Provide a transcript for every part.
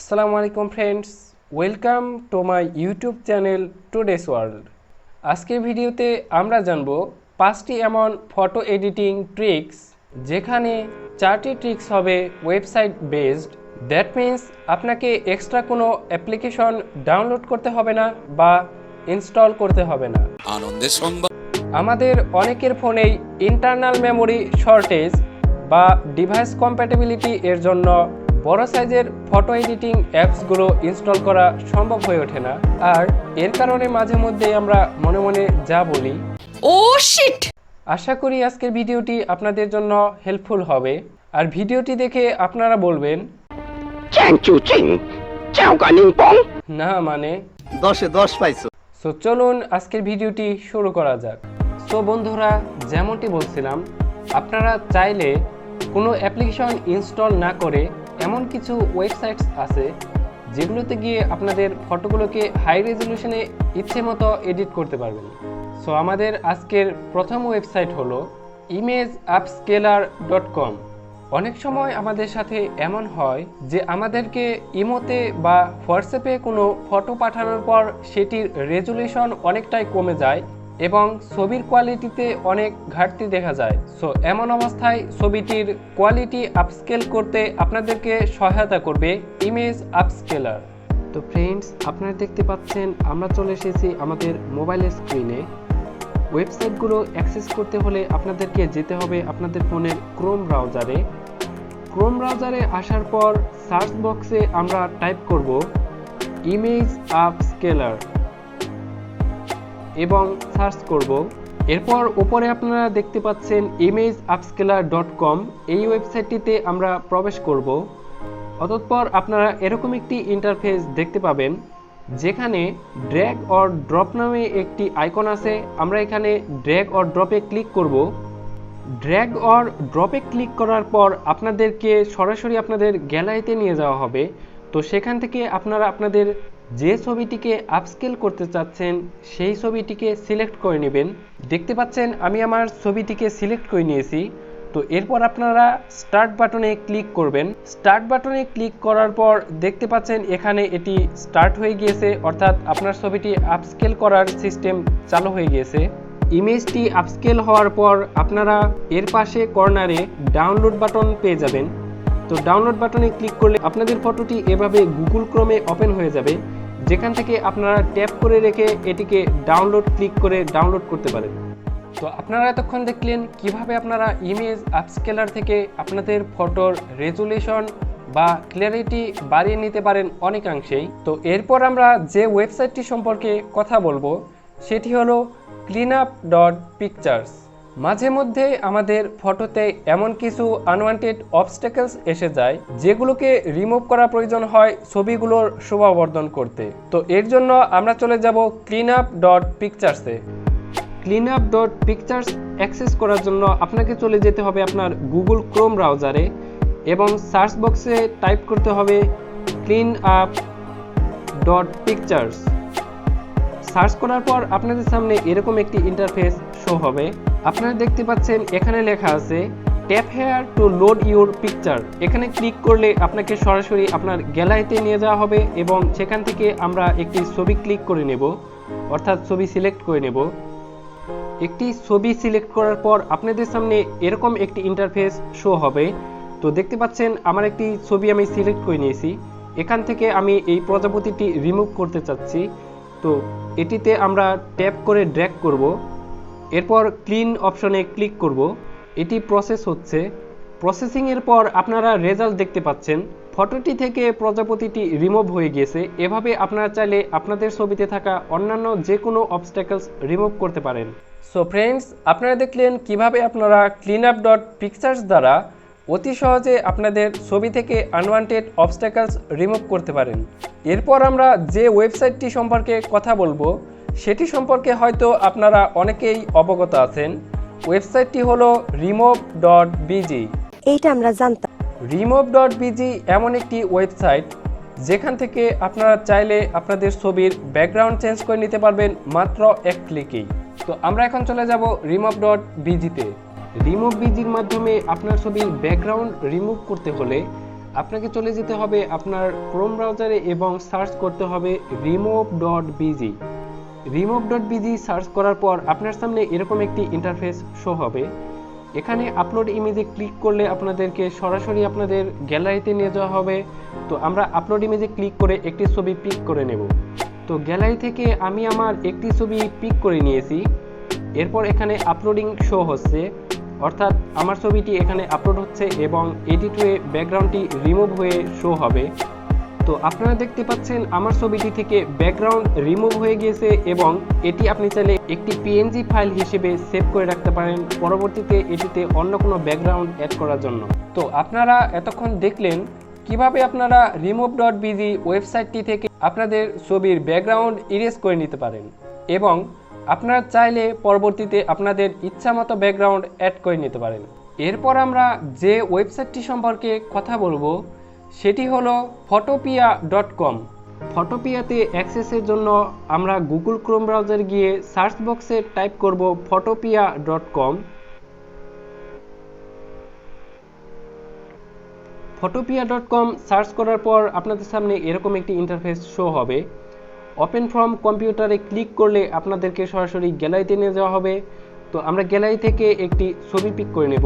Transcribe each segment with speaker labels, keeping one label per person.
Speaker 1: আসসালামু আলাইকুম friends, welcome to my YouTube channel today's world. আজকের ভিডিওতে আমরা জানব 5টি এমন ফটো এডিটিং ট্রিক্স যেখানে 4টি ট্রিক্স হবে ওয়েবসাইট বেসড। দ্যাট মিন্স আপনাকে এক্সট্রা কোনো অ্যাপ্লিকেশন ডাউনলোড করতে হবে না বা ইনস্টল করতে হবে না।
Speaker 2: আনন্দের সংবাদ,
Speaker 1: আমাদের অনেকের ফোনেই ইন্টারনাল মেমোরি শর্টেজ বা ডিভাইস কম্প্যাটিবিলিটি এর জন্য বড় সাইজের ফটো এডিটিং অ্যাপসগুলো ইনস্টল করা সম্ভব হয়ে ওঠে না, আর এর কারণে মাঝে মধ্যে আমরা মনে মনে যা বলি
Speaker 2: ও শিট।
Speaker 1: আশা করি আজকের ভিডিওটি আপনাদের জন্য হেল্পফুল হবে, আর ভিডিওটি দেখে আপনারা বলবেন না মানে
Speaker 3: 10-এ 10 পাইছো।
Speaker 1: সো চলুন আজকের ভিডিওটি শুরু করা যাক। সো বন্ধুরা, যেমনটি বলছিলাম, আপনারা চাইলে কোনো অ্যাপ্লিকেশন ইনস্টল না করে এমন কিছু ওয়েবসাইটস আছে যেগুলোতে গিয়ে আপনাদের ফটোগুলোকে হাই রেজলিউশনে ইচ্ছে মতো এডিট করতে পারবেন। সো আমাদের আজকের প্রথম ওয়েবসাইট হলো imageupscaler.com। অনেক সময় আমাদের সাথে এমন হয় যে আমাদেরকে ইমোতে বা হোয়াটসঅ্যাপে কোনো ফটো পাঠানোর পর সেটির রেজলিউশন অনেকটাই কমে যায় এবং ছবির কোয়ালিটিতে অনেক ঘাটতি দেখা যায়। সো এমন অবস্থায় ছবিটির কোয়ালিটি আপস্কেল করতে আপনাদেরকে সহায়তা করবে ইমেজ আপস্কেলার। তো ফ্রেন্ডস, আপনারা দেখতে পাচ্ছেন আমরা চলে এসেছি আমাদের মোবাইলের স্ক্রিনে। ওয়েবসাইটগুলো অ্যাক্সেস করতে হলে আপনাদেরকে যেতে হবে আপনাদের ফোনের ক্রোম ব্রাউজারে। ক্রোম ব্রাউজারে আসার পর সার্চ বক্সে আমরা টাইপ করব ইমেজ আপস্কেলার এবং সার্চ করব। এরপর উপরে আপনারা দেখতে পাচ্ছেন imageupscaler.com। এই ওয়েবসাইটটিতে আমরা প্রবেশ করব। অতঃপর আপনারা এরকম একটি ইন্টারফেস দেখতে পাবেন যেখানে ড্র্যাগ অর ড্রপ নামে একটি আইকন আছে। আমরা এখানে ড্র্যাগ অর ড্রপে ক্লিক করব। ড্র্যাগ অর ড্রপে ক্লিক করার পর আপনাদেরকে সরাসরি আপনাদের গ্যালারিতে নিয়ে যাওয়া হবে। তো সেখান থেকে আপনারা আপনাদের যে ছবিটিকে আপস্কেল করতে চাচ্ছেন সেই ছবিটিকে সিলেক্ট করে নেবেন। দেখতে পাচ্ছেন আমি আমার ছবিটিকে সিলেক্ট করে নিয়েছি। তো এরপর আপনারা স্টার্ট বাটনে ক্লিক করবেন। স্টার্ট বাটনে ক্লিক করার পর দেখতে পাচ্ছেন এখানে এটি স্টার্ট হয়ে গিয়েছে, অর্থাৎ আপনার ছবিটি আপস্কেল করার সিস্টেম চালু হয়ে গিয়েছে। ইমেজটি আপস্কেল হওয়ার পর আপনারা এর পাশে কর্নারে ডাউনলোড বাটন পেয়ে যাবেন। তো ডাউনলোড বাটনে ক্লিক করলে আপনাদের ফটোটি এভাবে গুগল ক্রোমে ওপেন হয়ে যাবে, যেখান থেকে আপনারা ট্যাপ করে রেখে এটিকে ডাউনলোড ক্লিক করে ডাউনলোড করতে পারেন। তো আপনারা এতক্ষণ দেখলেন কিভাবে আপনারা ইমেজ আপস্কেলার থেকে আপনাদের ফটোর রেজুলেশন বা ক্লিয়ারিটি বাড়িয়ে নিতে পারেন অনেকাংশেই। তো এরপর আমরা যে ওয়েবসাইটটি সম্পর্কে কথা বলবো সেটি হলো cleanup.pictures। মাঝে মধ্যে আমাদের ফটোতে এমন কিছু আনওয়ান্টেড অবস্ট্যাকলস এসে যায় যেগুলোকে রিমুভ করা প্রয়োজন হয় ছবিগুলোর শোভাবর্ধন করতে। তো এর জন্য আমরা চলে যাব cleanup.pictures-এ। cleanup.pictures অ্যাক্সেস করার জন্য আপনাকে চলে যেতে হবে আপনার গুগল ক্রোম ব্রাউজারে এবং সার্চ বক্সে টাইপ করতে হবে cleanup.pictures। সার্চ করার পর আপনাদের সামনে এরকম একটি ইন্টারফেস শো হবে। আপনারা দেখতে পাচ্ছেন এখানে লেখা আছে tap hair two load your picture. এখানে ক্লিক করলে আপনাকে সরাসরি আপনার গ্যালারিতে নিয়ে যাওয়া হবে এবং সেখান থেকে আমরা একটি ছবি ক্লিক করে নেব, অর্থাৎ ছবি সিলেক্ট করে নেব। একটি ছবি সিলেক্ট করার পর আপনাদের সামনে এরকম একটি ইন্টারফেস শো হবে। তো দেখতে পাচ্ছেন আমার একটি ছবি আমি সিলেক্ট করে নিয়েছি। এখান থেকে আমি এই প্রজাপতিটি রিমুভ করতে চাচ্ছি। তো এটিতে আমরা ট্যাপ করে ড্র্যাগ করব। এরপর ক্লিন অপশনে ক্লিক করব। এটি প্রসেস হচ্ছে। প্রসেসিংয়ের পর আপনারা রেজাল্ট দেখতে পাচ্ছেন ফটোটি থেকে প্রজাপতিটি রিমুভ হয়ে গিয়েছে। এভাবে আপনারা চাইলে আপনাদের ছবিতে থাকা অন্যান্য যে কোনো অবস্ট্যাকলস রিমুভ করতে পারেন। সো ফ্রেন্ডস, আপনারা দেখলেন কিভাবে আপনারা cleanup.pictures দ্বারা অতি সহজে আপনাদের ছবি থেকে আনওয়ান্টেড অবস্ট্যাকলস রিমুভ করতে পারেন। এরপর আমরা যে ওয়েবসাইটটি সম্পর্কে কথা বলবো সেটি সম্পর্কে হয়তো আপনারা অনেকেই অবগত আছেন। ওয়েবসাইটটি হলো remove.bg।
Speaker 4: এইটা আমরা জানতাম।
Speaker 1: remove.bg এমন একটি ওয়েবসাইট যেখান থেকে আপনারা চাইলে আপনাদের ছবির ব্যাকগ্রাউন্ড চেঞ্জ করে নিতে পারবেন মাত্র এক ক্লিকেই। তো আমরা এখন চলে যাব remove.bg-তে। remove.bg-র মাধ্যমে আপনার ছবির ব্যাকগ্রাউন্ড রিমুভ করতে হলে আপনাকে চলে যেতে হবে আপনার ক্রোম ব্রাউজারে এবং সার্চ করতে হবে remove.bg। remove.bg সার্চ করার পর আপনার সামনে এরকম একটি ইন্টারফেস শো হবে। এখানে আপলোড ইমেজে ক্লিক করলে আপনাদেরকে সরাসরি আপনাদের গ্যালারিতে নিয়ে যাওয়া হবে। তো আমরা আপলোড ইমেজে ক্লিক করে একটি ছবি পিক করে নেব। তো গ্যালারি থেকে আমি আমার একটি ছবি পিক করে নিয়েছি। এরপর এখানে আপলোডিং শো হচ্ছে, অর্থাৎ আমার ছবিটি এখানে আপলোড হচ্ছে এবং এডিট হয়ে ব্যাকগ্রাউন্ডটি রিমুভ হয়ে শো হবে। তো আপনারা দেখতে পাচ্ছেন আমার ছবিটি থেকে ব্যাকগ্রাউন্ড রিমুভ হয়ে গিয়েছে এবং এটি আপনি চাইলে একটি পিএনজি ফাইল হিসেবে সেভ করে রাখতে পারেন পরবর্তীতে এটিতে অন্য কোনো ব্যাকগ্রাউন্ড অ্যাড করার জন্য। তো আপনারা এতক্ষণ দেখলেন কিভাবে আপনারা remove.bg ওয়েবসাইটটি থেকে আপনাদের ছবির ব্যাকগ্রাউন্ড ইরেজ করে নিতে পারেন এবং আপনারা চাইলে পরবর্তীতে আপনাদের ইচ্ছামতো ব্যাকগ্রাউন্ড অ্যাড করে নিতে পারেন। এরপর আমরা যে ওয়েবসাইটটি সম্পর্কে কথা বলবো সেটি হলো photopia.com। ফটোপিয়াতে অ্যাক্সেসের জন্য আমরা গুগল ক্রোম ব্রাউজার গিয়ে সার্চ বক্সে টাইপ করব photopia.com। photopia.com সার্চ করার পর আপনাদের সামনে এরকম একটি ইন্টারফেস শো হবে। ওপেন ফ্রম কম্পিউটারে ক্লিক করলে আপনাদেরকে সরাসরি গ্যালারিতে নিয়ে যাওয়া হবে। তো আমরা গ্যালারি থেকে একটি ছবি পিক করে নেব,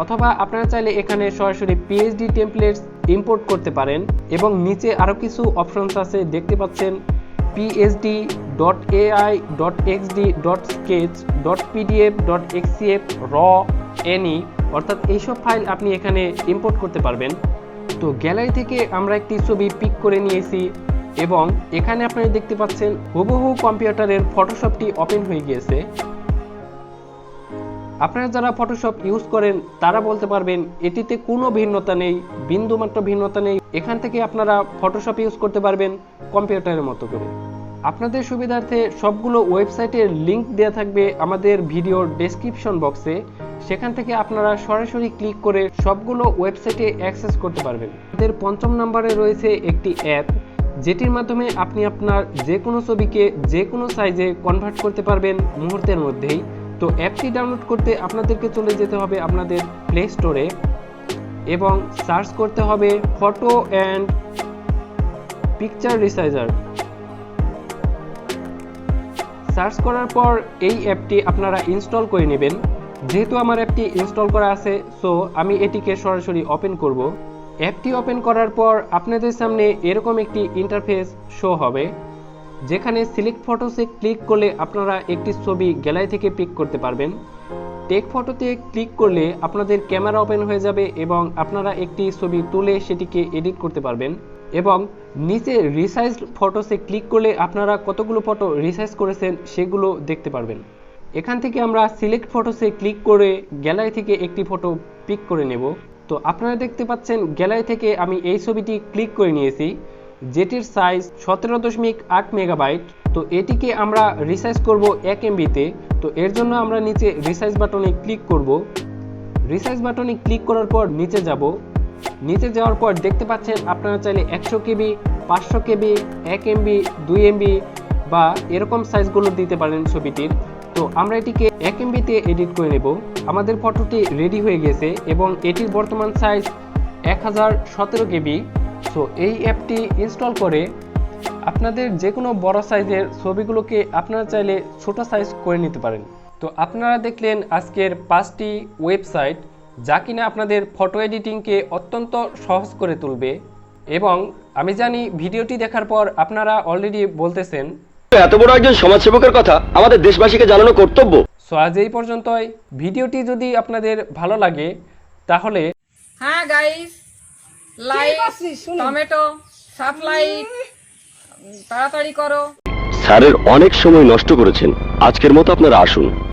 Speaker 1: অথবা আপনারা চাইলে এখানে সরাসরি পিএইচডি টেমপ্লেটস ইম্পোর্ট করতে পারেন এবং নিচে আরও কিছু অপশনস আছে দেখতে পাচ্ছেন psd.ai.xd.sketch.pdf.xcf র এনি, অর্থাৎ এইসব ফাইল আপনি এখানে ইম্পোর্ট করতে পারবেন। তো গ্যালারি থেকে আমরা একটি ছবি পিক করে নিয়েছি এবং এখানে আপনারা দেখতে পাচ্ছেন হুবহু কম্পিউটারের ফটোশপটি ওপেন হয়ে গিয়েছে। আপনারা যারা ফটোশপ ইউজ করেন তারা বলতে পারবেন এটিতে কোনো ভিন্নতা নেই, বিন্দুমাত্র ভিন্নতা নেই। এখান থেকে আপনারা ফটোশপ ইউজ করতে পারবেন কম্পিউটারের মতো করে। আপনাদের সুবিধার্থে সবগুলো ওয়েবসাইটের লিংক দেওয়া থাকবে আমাদের ভিডিওর ডেসক্রিপশন বক্সে, সেখান থেকে আপনারা সরাসরি ক্লিক করে সবগুলো ওয়েবসাইটে অ্যাক্সেস করতে পারবেন। আমাদের ৫ম নম্বরে রয়েছে একটি অ্যাপ যেটির মাধ্যমে আপনি আপনার যে কোনো ছবিকে যে কোনো সাইজে কনভার্ট করতে পারবেন মুহূর্তের মধ্যেই। তো অ্যাপটি ডাউনলোড করতে আপনাদেরকে চলে যেতে হবে আপনাদের প্লে স্টোরে এবং সার্চ করতে হবে photo and picture resizer. Search করার পর এই অ্যাপটি আপনারা ইনস্টল করে নেবেন। যেহেতু আমার অ্যাপটি ইনস্টল করা আছে সো আমি এটিকে সরাসরি ওপেন করব। অ্যাপটি ওপেন করার পর আপনাদের সামনে এরকম একটি ইন্টারফেস শো হবে, যেখানে সিলেক্ট ফটোসে ক্লিক করলে আপনারা একটি ছবি গ্যালারি থেকে পিক করতে পারবেন। টেক ফটোতে ক্লিক করলে আপনাদের ক্যামেরা ওপেন হয়ে যাবে এবং আপনারা একটি ছবি তুলে সেটিকে এডিট করতে পারবেন এবং নিচে রিসাইজ ফটোসে ক্লিক করলে আপনারা কতগুলো ফটো রিসাইজ করেছেন সেগুলো দেখতে পারবেন। এখান থেকে আমরা সিলেক্ট ফটোসে ক্লিক করে গ্যালারি থেকে একটি ফটো পিক করে নেব। তো আপনারা দেখতে পাচ্ছেন গ্যালারি থেকে আমি এই ছবিটি ক্লিক করে নিয়েছি, যেটির সাইজ 17.8 মেগাবাইট। তো এটিকে আমরা রিসাইজ করব 1 MB-তে। তো এর জন্য আমরা নিচে রিসাইজ বাটনে ক্লিক করব। রিসাইজ বাটনে ক্লিক করার পর নিচে যাব। নিচে যাওয়ার পর দেখতে পাচ্ছেন আপনারা চাইলে 100 KB, 500 KB, 1 MB, 2 MB বা এরকম সাইজগুলো দিতে পারেন ছবিটির। তো আমরা এটিকে 1 MB-তে এডিট করে নেব। আমাদের ফটোটি রেডি হয়ে গেছে এবং এটির বর্তমান সাইজ 1017 KB। সো এই অ্যাপটি ইনস্টল করে আপনাদের যে কোনো বড় সাইজের ছবিগুলোকে আপনারা চাইলে ছোট সাইজ করে নিতে পারেন। তো আপনারা দেখলেন আজকের 5টি ওয়েবসাইট যা কিনা আপনাদের ফটো এডিটিংকে অত্যন্ত সহজ করে তুলবে। এবং আমি জানি ভিডিওটি দেখার পর আপনারা অলরেডি বলতেছেন
Speaker 3: এত বড় একজন সমাজসেবকের কথা আমাদের দেশবাসীকে জানানো কর্তব্য।
Speaker 1: সো আজ এই পর্যন্তই। ভিডিওটি যদি আপনাদের ভালো লাগে তাহলে
Speaker 4: হ্যাঁ গাইস, লাইক, টমেটো, সাবস্ক্রাইব তাড়াতাড়ি করো।
Speaker 3: স্যারের অনেক সময় নষ্ট করেছেন, আজকের মতো আপনারা আসুন।